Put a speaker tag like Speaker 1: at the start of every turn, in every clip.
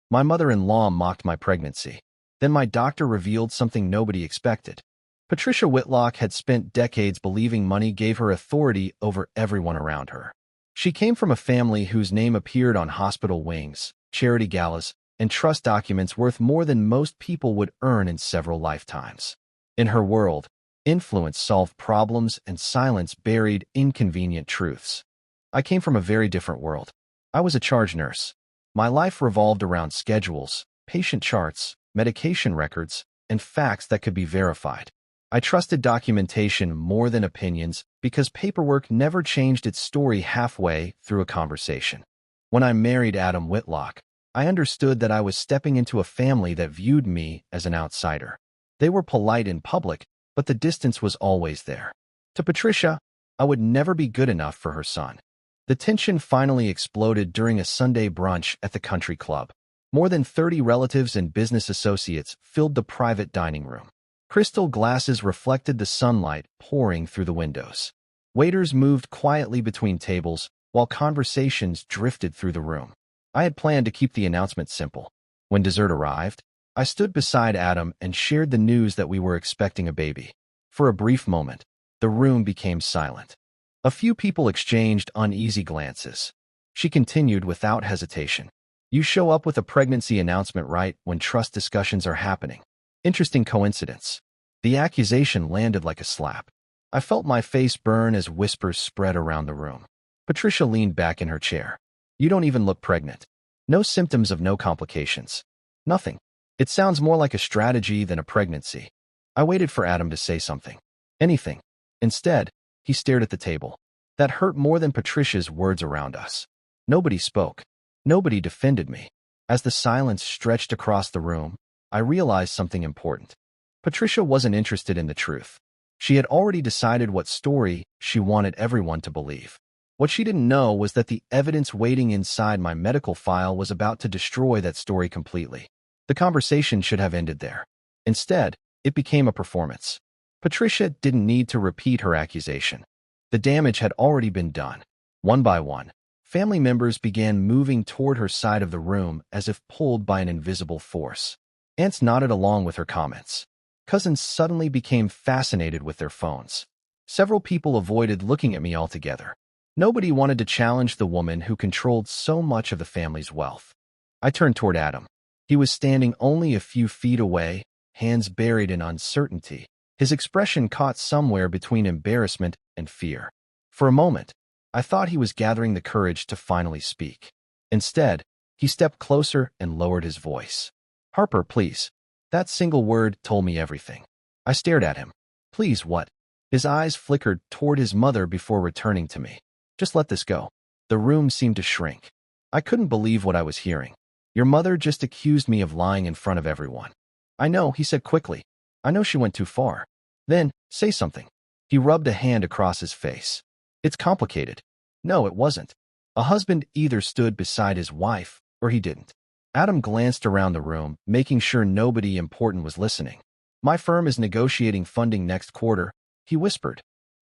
Speaker 1: My mother-in-law mocked my pregnancy. Then my doctor revealed something nobody expected. Patricia Whitlock had spent decades believing money gave her authority over everyone around her. She came from a family whose name appeared on hospital wings, charity galas, and trust documents worth more than most people would earn in several lifetimes. In her world, influence solved problems and silence buried inconvenient truths. I came from a very different world. I was a charge nurse. My life revolved around schedules, patient charts, medication records, and facts that could be verified. I trusted documentation more than opinions because paperwork never changed its story halfway through a conversation. When I married Adam Whitlock, I understood that I was stepping into a family that viewed me as an outsider. They were polite in public, but the distance was always there. To Patricia, I would never be good enough for her son. The tension finally exploded during a Sunday brunch at the country club. More than 30 relatives and business associates filled the private dining room. Crystal glasses reflected the sunlight pouring through the windows. Waiters moved quietly between tables while conversations drifted through the room. I had planned to keep the announcement simple. When dessert arrived, I stood beside Adam and shared the news that we were expecting a baby. For a brief moment, the room became silent. A few people exchanged uneasy glances. She continued without hesitation. You show up with a pregnancy announcement right when trust discussions are happening. Interesting coincidence. The accusation landed like a slap. I felt my face burn as whispers spread around the room. Patricia leaned back in her chair. You don't even look pregnant. No symptoms of no complications. Nothing. It sounds more like a strategy than a pregnancy. I waited for Adam to say something. Anything. Instead, he stared at the table. That hurt more than Patricia's words around us. Nobody spoke. Nobody defended me. As the silence stretched across the room, I realized something important. Patricia wasn't interested in the truth. She had already decided what story she wanted everyone to believe. What she didn't know was that the evidence waiting inside my medical file was about to destroy that story completely. The conversation should have ended there. Instead, it became a performance. Patricia didn't need to repeat her accusation. The damage had already been done. One by one, family members began moving toward her side of the room as if pulled by an invisible force. Aunts nodded along with her comments. Cousins suddenly became fascinated with their phones. Several people avoided looking at me altogether. Nobody wanted to challenge the woman who controlled so much of the family's wealth. I turned toward Adam. He was standing only a few feet away, hands buried in uncertainty. His expression caught somewhere between embarrassment and fear. For a moment, I thought he was gathering the courage to finally speak. Instead, he stepped closer and lowered his voice. Harper, please. That single word told me everything. I stared at him. Please, what? His eyes flickered toward his mother before returning to me. Just let this go. The room seemed to shrink. I couldn't believe what I was hearing. Your mother just accused me of lying in front of everyone. I know, he said quickly. I know she went too far. Then, say something. He rubbed a hand across his face. It's complicated. No, it wasn't. A husband either stood beside his wife or he didn't. Adam glanced around the room, making sure nobody important was listening. My firm is negotiating funding next quarter, he whispered.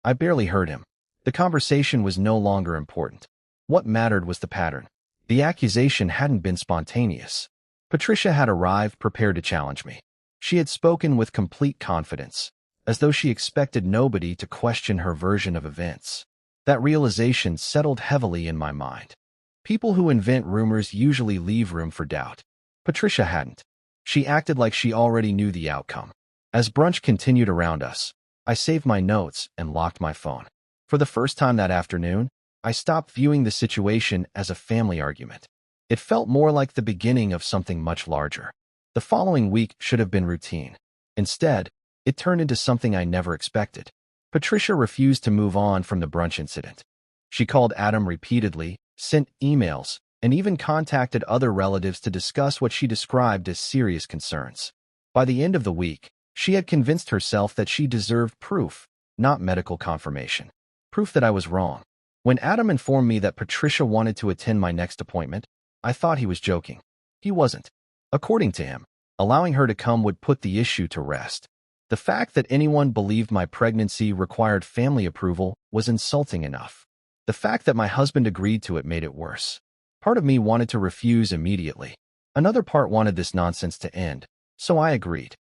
Speaker 1: I barely heard him. The conversation was no longer important. What mattered was the pattern. The accusation hadn't been spontaneous. Patricia had arrived prepared to challenge me. She had spoken with complete confidence, as though she expected nobody to question her version of events. That realization settled heavily in my mind. People who invent rumors usually leave room for doubt. Patricia hadn't. She acted like she already knew the outcome. As brunch continued around us, I saved my notes and locked my phone. For the first time that afternoon, I stopped viewing the situation as a family argument. It felt more like the beginning of something much larger. The following week should have been routine. Instead, it turned into something I never expected. Patricia refused to move on from the brunch incident. She called Adam repeatedly, sent emails, and even contacted other relatives to discuss what she described as serious concerns. By the end of the week, she had convinced herself that she deserved proof, not medical confirmation. Proof that I was wrong. When Adam informed me that Patricia wanted to attend my next appointment, I thought he was joking. He wasn't. According to him, allowing her to come would put the issue to rest. The fact that anyone believed my pregnancy required family approval was insulting enough. The fact that my husband agreed to it made it worse. Part of me wanted to refuse immediately. Another part wanted this nonsense to end, so I agreed.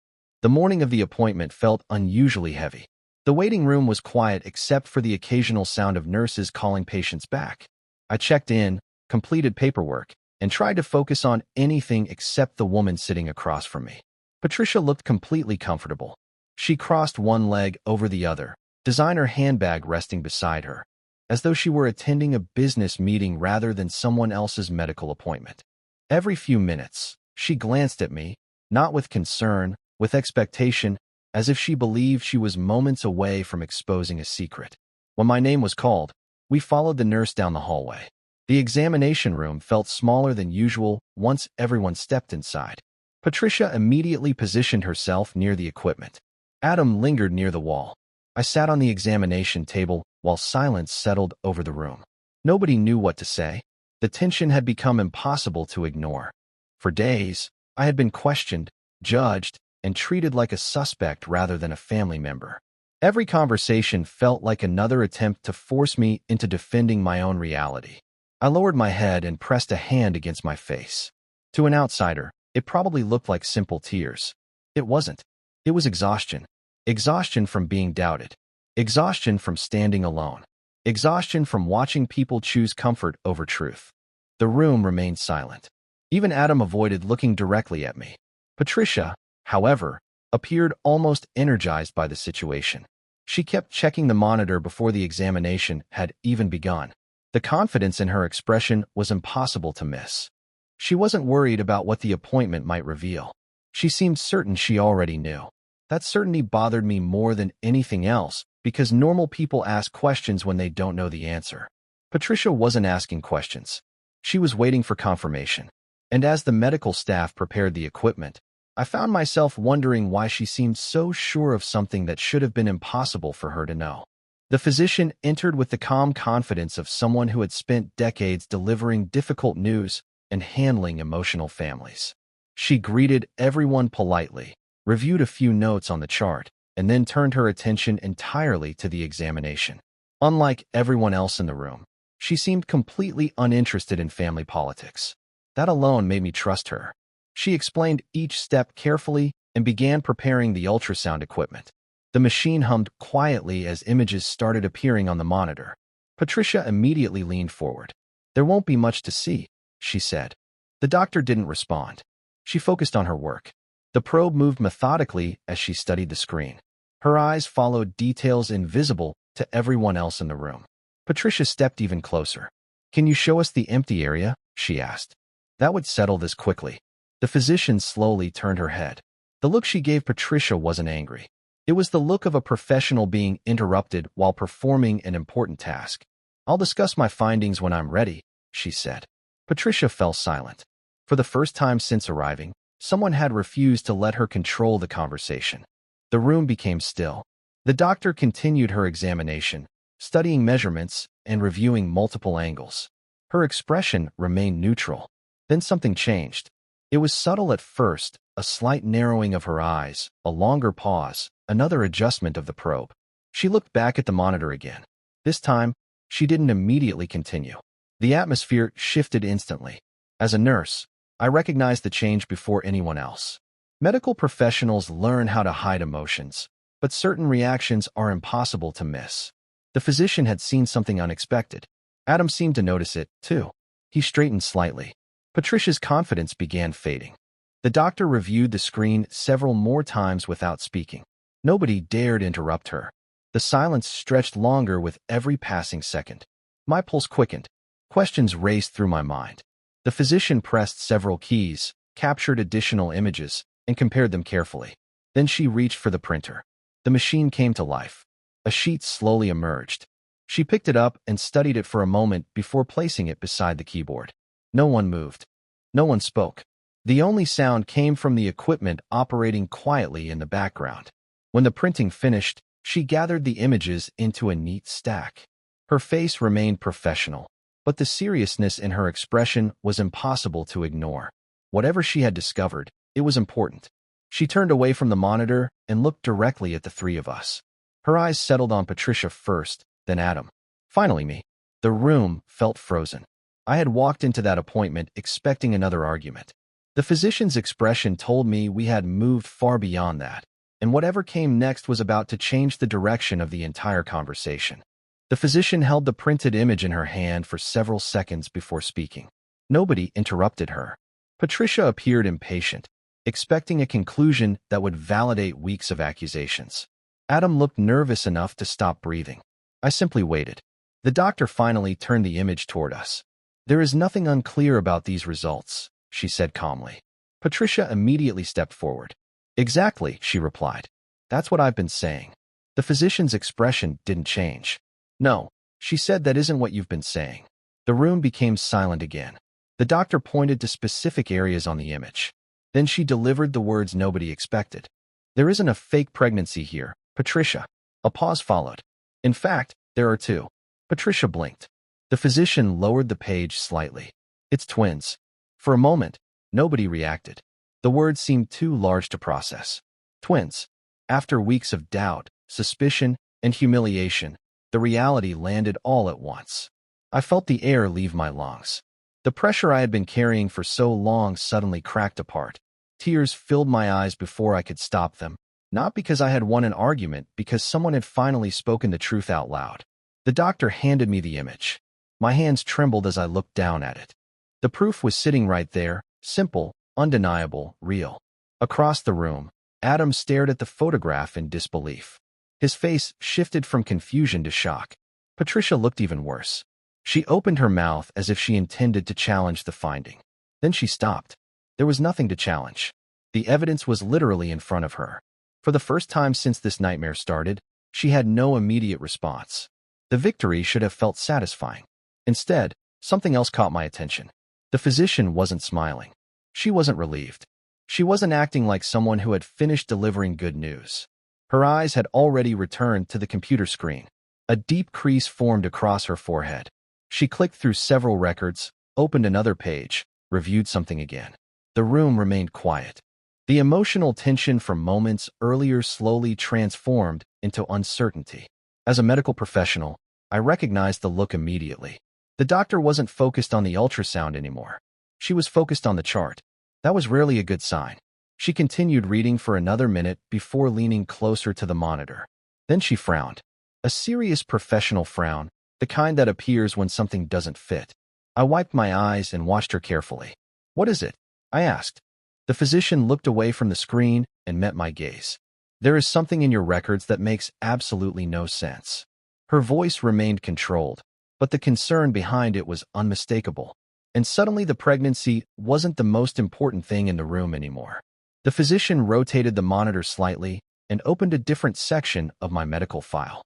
Speaker 1: The morning of the appointment felt unusually heavy. The waiting room was quiet except for the occasional sound of nurses calling patients back. I checked in, completed paperwork, and tried to focus on anything except the woman sitting across from me. Patricia looked completely comfortable. She crossed one leg over the other, designer handbag resting beside her, as though she were attending a business meeting rather than someone else's medical appointment. Every few minutes, she glanced at me, not with concern, with expectation, as if she believed she was moments away from exposing a secret. When my name was called, we followed the nurse down the hallway. The examination room felt smaller than usual once everyone stepped inside. Patricia immediately positioned herself near the equipment. Adam lingered near the wall. I sat on the examination table while silence settled over the room. Nobody knew what to say. The tension had become impossible to ignore. For days, I had been questioned, judged, and treated like a suspect rather than a family member. Every conversation felt like another attempt to force me into defending my own reality. I lowered my head and pressed a hand against my face. To an outsider, it probably looked like simple tears. It wasn't. It was exhaustion. Exhaustion from being doubted. Exhaustion from standing alone. Exhaustion from watching people choose comfort over truth. The room remained silent. Even Adam avoided looking directly at me. Patricia, however, appeared almost energized by the situation. She kept checking the monitor before the examination had even begun. The confidence in her expression was impossible to miss. She wasn't worried about what the appointment might reveal. She seemed certain she already knew. That certainty bothered me more than anything else, because normal people ask questions when they don't know the answer. Patricia wasn't asking questions. She was waiting for confirmation. And as the medical staff prepared the equipment, I found myself wondering why she seemed so sure of something that should have been impossible for her to know. The physician entered with the calm confidence of someone who had spent decades delivering difficult news and handling emotional families. She greeted everyone politely, reviewed a few notes on the chart, and then turned her attention entirely to the examination. Unlike everyone else in the room, she seemed completely uninterested in family politics. That alone made me trust her. She explained each step carefully and began preparing the ultrasound equipment. The machine hummed quietly as images started appearing on the monitor. Patricia immediately leaned forward. "There won't be much to see," she said. The doctor didn't respond. She focused on her work. The probe moved methodically as she studied the screen. Her eyes followed details invisible to everyone else in the room. Patricia stepped even closer. "Can you show us the empty area?" she asked. That would settle this quickly. The physician slowly turned her head. The look she gave Patricia wasn't angry. It was the look of a professional being interrupted while performing an important task. "I'll discuss my findings when I'm ready," she said. Patricia fell silent. For the first time since arriving, someone had refused to let her control the conversation. The room became still. The doctor continued her examination, studying measurements and reviewing multiple angles. Her expression remained neutral. Then something changed. It was subtle at first, a slight narrowing of her eyes, a longer pause, another adjustment of the probe. She looked back at the monitor again. This time, she didn't immediately continue. The atmosphere shifted instantly. As a nurse, I recognized the change before anyone else. Medical professionals learn how to hide emotions, but certain reactions are impossible to miss. The physician had seen something unexpected. Adam seemed to notice it, too. He straightened slightly. Patricia's confidence began fading. The doctor reviewed the screen several more times without speaking. Nobody dared interrupt her. The silence stretched longer with every passing second. My pulse quickened. Questions raced through my mind. The physician pressed several keys, captured additional images, and compared them carefully. Then she reached for the printer. The machine came to life. A sheet slowly emerged. She picked it up and studied it for a moment before placing it beside the keyboard. No one moved. No one spoke. The only sound came from the equipment operating quietly in the background. When the printing finished, she gathered the images into a neat stack. Her face remained professional, but the seriousness in her expression was impossible to ignore. Whatever she had discovered, it was important. She turned away from the monitor and looked directly at the three of us. Her eyes settled on Patricia first, then Adam. Finally me. The room felt frozen. I had walked into that appointment expecting another argument. The physician's expression told me we had moved far beyond that, and whatever came next was about to change the direction of the entire conversation. The physician held the printed image in her hand for several seconds before speaking. Nobody interrupted her. Patricia appeared impatient, expecting a conclusion that would validate weeks of accusations. Adam looked nervous enough to stop breathing. I simply waited. The doctor finally turned the image toward us. "There is nothing unclear about these results," she said calmly. Patricia immediately stepped forward. "Exactly," she replied. "That's what I've been saying." The physician's expression didn't change. "No," she said, "that isn't what you've been saying." The room became silent again. The doctor pointed to specific areas on the image. Then she delivered the words nobody expected. "There isn't a fake pregnancy here, Patricia." A pause followed. "In fact, there are two." Patricia blinked. The physician lowered the page slightly. "It's twins." For a moment, nobody reacted. The words seemed too large to process. Twins. After weeks of doubt, suspicion, and humiliation, the reality landed all at once. I felt the air leave my lungs. The pressure I had been carrying for so long suddenly cracked apart. Tears filled my eyes before I could stop them, not because I had won an argument, because someone had finally spoken the truth out loud. The doctor handed me the image. My hands trembled as I looked down at it. The proof was sitting right there, simple, undeniable, real. Across the room, Adam stared at the photograph in disbelief. His face shifted from confusion to shock. Patricia looked even worse. She opened her mouth as if she intended to challenge the finding. Then she stopped. There was nothing to challenge. The evidence was literally in front of her. For the first time since this nightmare started, she had no immediate response. The victory should have felt satisfying. Instead, something else caught my attention. The physician wasn't smiling. She wasn't relieved. She wasn't acting like someone who had finished delivering good news. Her eyes had already returned to the computer screen. A deep crease formed across her forehead. She clicked through several records, opened another page, reviewed something again. The room remained quiet. The emotional tension from moments earlier slowly transformed into uncertainty. As a medical professional, I recognized the look immediately. The doctor wasn't focused on the ultrasound anymore. She was focused on the chart. That was rarely a good sign. She continued reading for another minute before leaning closer to the monitor. Then she frowned. A serious professional frown, the kind that appears when something doesn't fit. I wiped my eyes and watched her carefully. "What is it?" I asked. The physician looked away from the screen and met my gaze. "There is something in your records that makes absolutely no sense." Her voice remained controlled, but the concern behind it was unmistakable. And suddenly the pregnancy wasn't the most important thing in the room anymore. The physician rotated the monitor slightly and opened a different section of my medical file.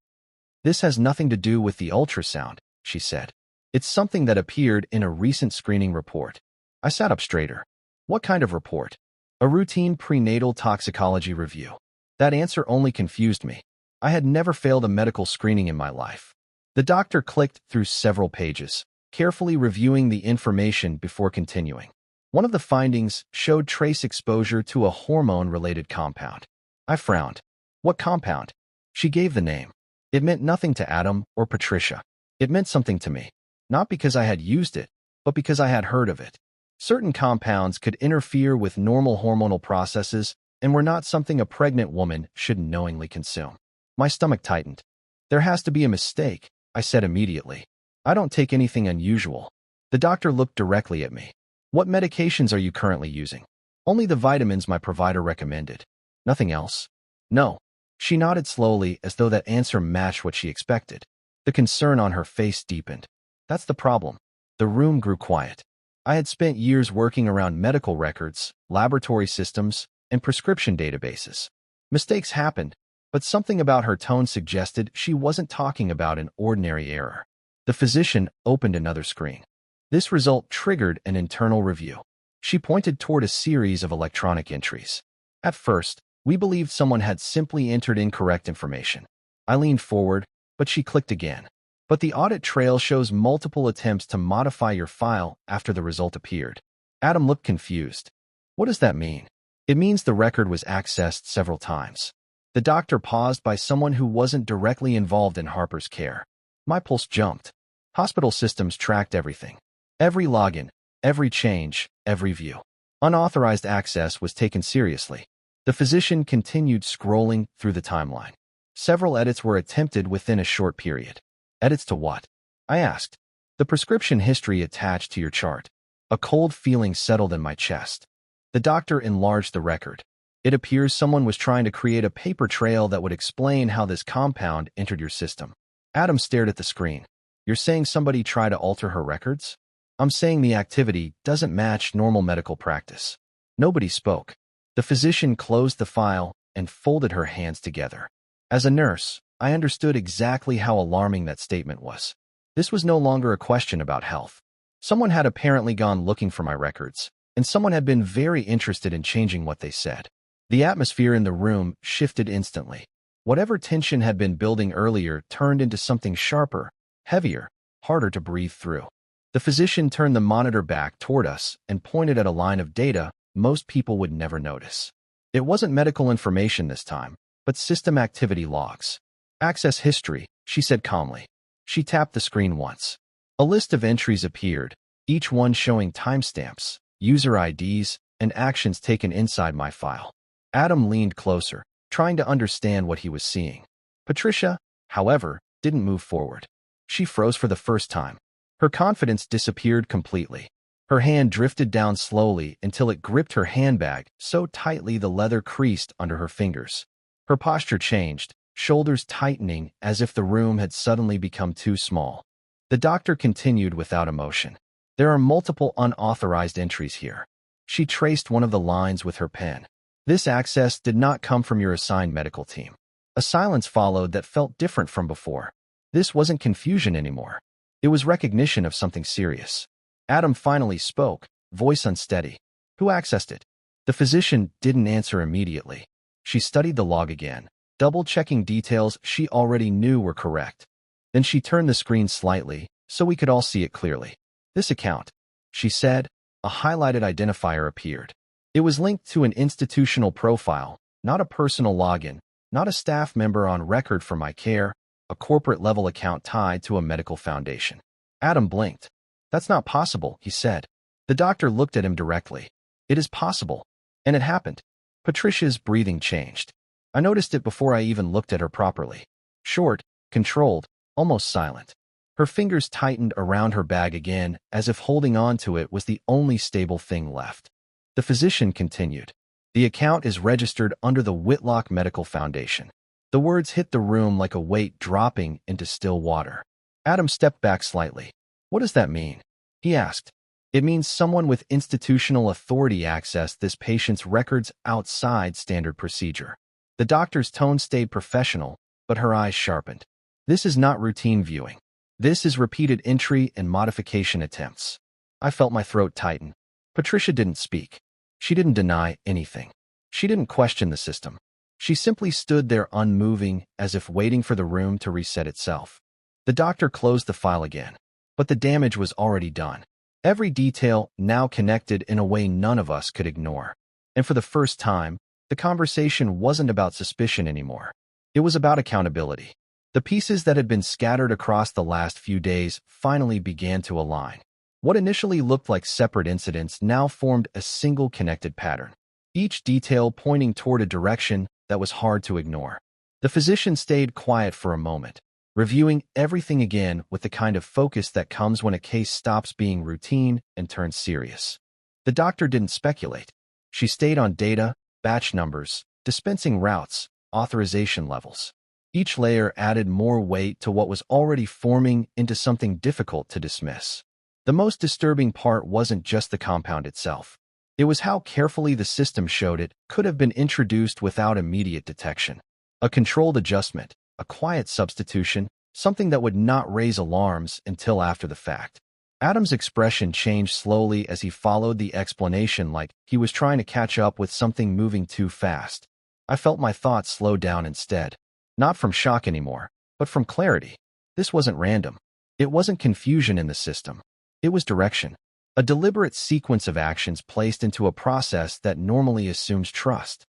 Speaker 1: "This has nothing to do with the ultrasound," she said. "It's something that appeared in a recent screening report." I sat up straighter. "What kind of report?" "A routine prenatal toxicology review." That answer only confused me. I had never failed a medical screening in my life. The doctor clicked through several pages, carefully reviewing the information before continuing. One of the findings showed trace exposure to a hormone-related compound. I frowned. "What compound?" She gave the name. It meant nothing to Adam or Patricia. It meant something to me, not because I had used it, but because I had heard of it. Certain compounds could interfere with normal hormonal processes and were not something a pregnant woman should knowingly consume. My stomach tightened. "There has to be a mistake," I said immediately. "I don't take anything unusual." The doctor looked directly at me. "What medications are you currently using?" "Only the vitamins my provider recommended." "Nothing else?" "No." She nodded slowly as though that answer matched what she expected. The concern on her face deepened. "That's the problem." The room grew quiet. I had spent years working around medical records, laboratory systems, and prescription databases. Mistakes happened, but something about her tone suggested she wasn't talking about an ordinary error. The physician opened another screen. This result triggered an internal review. She pointed toward a series of electronic entries. At first, we believed someone had simply entered incorrect information. I leaned forward, but she clicked again. "But the audit trail shows multiple attempts to modify your file after the result appeared." Adam looked confused. "What does that mean?" "It means the record was accessed several times." The doctor paused by someone who wasn't directly involved in Harper's care. My pulse jumped. Hospital systems tracked everything. Every login, every change, every view. Unauthorized access was taken seriously. The physician continued scrolling through the timeline. Several edits were attempted within a short period. Edits to what? I asked. The prescription history attached to your chart. A cold feeling settled in my chest. The doctor enlarged the record. It appears someone was trying to create a paper trail that would explain how this compound entered your system. Adam stared at the screen. You're saying somebody tried to alter her records? I'm saying the activity doesn't match normal medical practice. Nobody spoke. The physician closed the file and folded her hands together. As a nurse, I understood exactly how alarming that statement was. This was no longer a question about health. Someone had apparently gone looking for my records, and someone had been very interested in changing what they said. The atmosphere in the room shifted instantly. Whatever tension had been building earlier turned into something sharper, heavier, harder to breathe through. The physician turned the monitor back toward us and pointed at a line of data most people would never notice. It wasn't medical information this time, but system activity logs. Access history, she said calmly. She tapped the screen once. A list of entries appeared, each one showing timestamps, user IDs, and actions taken inside my file. Adam leaned closer, trying to understand what he was seeing. Patricia, however, didn't move forward. She froze for the first time. Her confidence disappeared completely. Her hand drifted down slowly until it gripped her handbag so tightly the leather creased under her fingers. Her posture changed, shoulders tightening as if the room had suddenly become too small. The doctor continued without emotion. There are multiple unauthorized entries here. She traced one of the lines with her pen. This access did not come from your assigned medical team. A silence followed that felt different from before. This wasn't confusion anymore. It was recognition of something serious. Adam finally spoke, voice unsteady. Who accessed it? The physician didn't answer immediately. She studied the log again, double-checking details she already knew were correct. Then she turned the screen slightly, so we could all see it clearly. This account, she said. A highlighted identifier appeared. It was linked to an institutional profile, not a personal login, not a staff member on record for my care, a corporate-level account tied to a medical foundation. Adam blinked. That's not possible, he said. The doctor looked at him directly. It is possible. And it happened. Patricia's breathing changed. I noticed it before I even looked at her properly. Short, controlled, almost silent. Her fingers tightened around her bag again, as if holding on to it was the only stable thing left. The physician continued. The account is registered under the Whitlock Medical Foundation. The words hit the room like a weight dropping into still water. Adam stepped back slightly. What does that mean? He asked. It means someone with institutional authority accessed this patient's records outside standard procedure. The doctor's tone stayed professional, but her eyes sharpened. This is not routine viewing. This is repeated entry and modification attempts. I felt my throat tighten. Patricia didn't speak. She didn't deny anything. She didn't question the system. She simply stood there unmoving, as if waiting for the room to reset itself. The doctor closed the file again. But the damage was already done. Every detail now connected in a way none of us could ignore. And for the first time, the conversation wasn't about suspicion anymore. It was about accountability. The pieces that had been scattered across the last few days finally began to align. What initially looked like separate incidents now formed a single connected pattern, each detail pointing toward a direction that was hard to ignore. The physician stayed quiet for a moment, reviewing everything again with the kind of focus that comes when a case stops being routine and turns serious. The doctor didn't speculate. She stayed on data, batch numbers, dispensing routes, authorization levels. Each layer added more weight to what was already forming into something difficult to dismiss. The most disturbing part wasn't just the compound itself. It was how carefully the system showed it could have been introduced without immediate detection. A controlled adjustment, a quiet substitution, something that would not raise alarms until after the fact. Adam's expression changed slowly as he followed the explanation like he was trying to catch up with something moving too fast. I felt my thoughts slow down instead. Not from shock anymore, but from clarity. This wasn't random. It wasn't confusion in the system. It was direction. A deliberate sequence of actions placed into a process that normally assumes trust.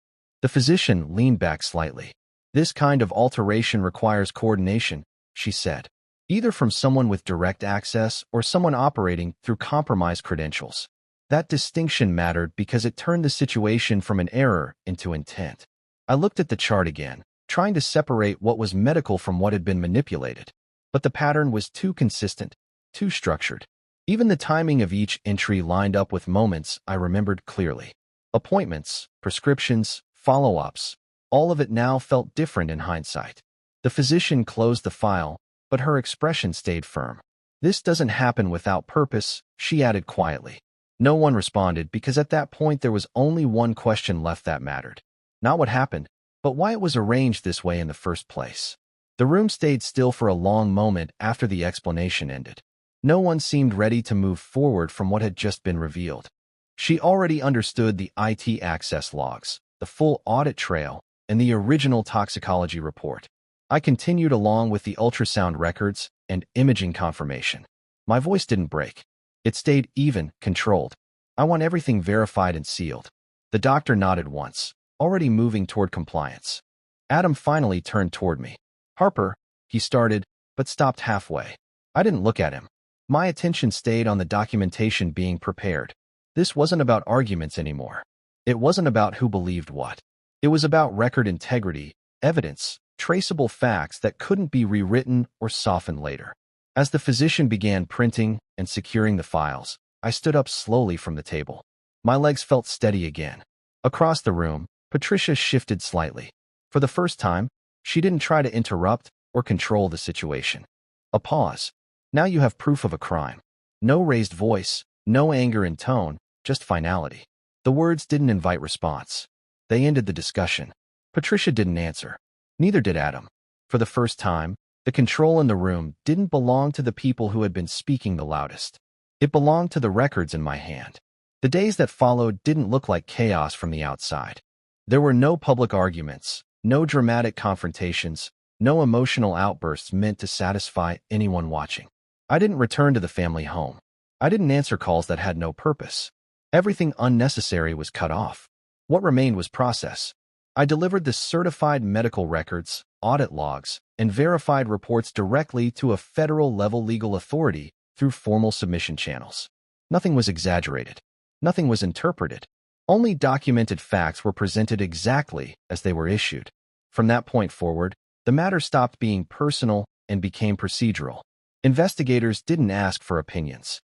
Speaker 1: The physician leaned back slightly. This kind of alteration requires coordination, she said, either from someone with direct access or someone operating through compromised credentials. That distinction mattered because it turned the situation from an error into intent. I looked at the chart again, trying to separate what was medical from what had been manipulated. But the pattern was too consistent, too structured. Even the timing of each entry lined up with moments I remembered clearly. Appointments, prescriptions, follow-ups, all of it now felt different in hindsight. The physician closed the file, but her expression stayed firm. "This doesn't happen without purpose," she added quietly. No one responded because at that point there was only one question left that mattered. Not what happened, but why it was arranged this way in the first place. The room stayed still for a long moment after the explanation ended. No one seemed ready to move forward from what had just been revealed. She already understood the IT access logs, the full audit trail, and the original toxicology report. I continued along with the ultrasound records and imaging confirmation. My voice didn't break. It stayed even, controlled. "I want everything verified and sealed." The doctor nodded once, already moving toward compliance. Adam finally turned toward me. "Harper," he started, but stopped halfway. I didn't look at him. My attention stayed on the documentation being prepared. This wasn't about arguments anymore. It wasn't about who believed what. It was about record integrity, evidence, traceable facts that couldn't be rewritten or softened later. As the physician began printing and securing the files, I stood up slowly from the table. My legs felt steady again. Across the room, Patricia shifted slightly. For the first time, she didn't try to interrupt or control the situation. A pause. "Now you have proof of a crime." No raised voice, no anger in tone, just finality. The words didn't invite response. They ended the discussion. Patricia didn't answer. Neither did Adam. For the first time, the control in the room didn't belong to the people who had been speaking the loudest. It belonged to the records in my hand. The days that followed didn't look like chaos from the outside. There were no public arguments, no dramatic confrontations, no emotional outbursts meant to satisfy anyone watching. I didn't return to the family home. I didn't answer calls that had no purpose. Everything unnecessary was cut off. What remained was process. I delivered the certified medical records, audit logs, and verified reports directly to a federal-level legal authority through formal submission channels. Nothing was exaggerated. Nothing was interpreted. Only documented facts were presented exactly as they were issued. From that point forward, the matter stopped being personal and became procedural. Investigators didn't ask for opinions.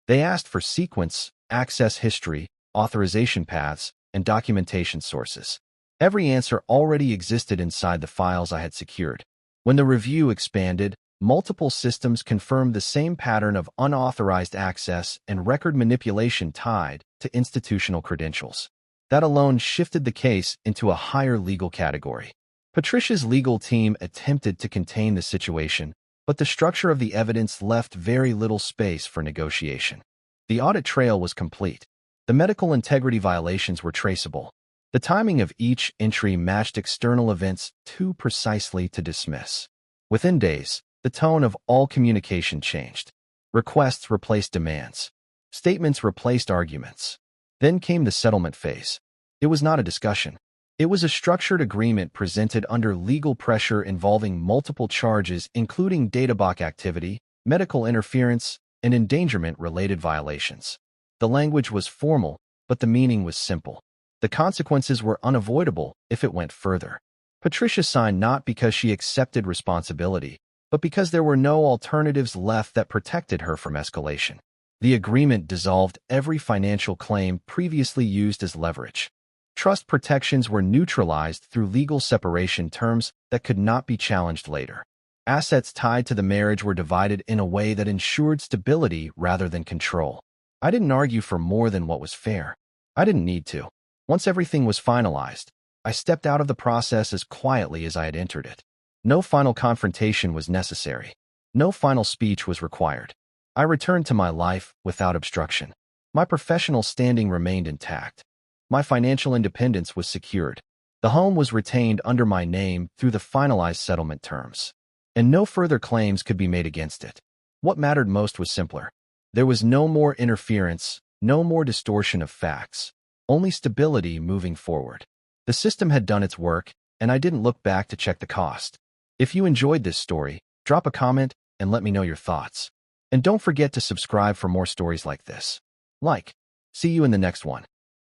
Speaker 1: They asked for sequence, access history, authorization paths, and documentation sources. Every answer already existed inside the files I had secured. When the review expanded, multiple systems confirmed the same pattern of unauthorized access and record manipulation tied to institutional credentials. That alone shifted the case into a higher legal category. Patricia's legal team attempted to contain the situation, but the structure of the evidence left very little space for negotiation. The audit trail was complete. The medical integrity violations were traceable. The timing of each entry matched external events too precisely to dismiss. Within days, the tone of all communication changed. Requests replaced demands. Statements replaced arguments. Then came the settlement phase. It was not a discussion. It was a structured agreement presented under legal pressure involving multiple charges including datablock activity, medical interference, and endangerment-related violations. The language was formal, but the meaning was simple. The consequences were unavoidable if it went further. Patricia signed not because she accepted responsibility, but because there were no alternatives left that protected her from escalation. The agreement dissolved every financial claim previously used as leverage. Trust protections were neutralized through legal separation terms that could not be challenged later. Assets tied to the marriage were divided in a way that ensured stability rather than control. I didn't argue for more than what was fair. I didn't need to. Once everything was finalized, I stepped out of the process as quietly as I had entered it. No final confrontation was necessary. No final speech was required. I returned to my life without obstruction. My professional standing remained intact. My financial independence was secured. The home was retained under my name through the finalized settlement terms, and no further claims could be made against it. What mattered most was simpler. There was no more interference, no more distortion of facts, only stability moving forward. The system had done its work, and I didn't look back to check the cost. If you enjoyed this story, drop a comment and let me know your thoughts. And don't forget to subscribe for more stories like this. Like, See you in the next one.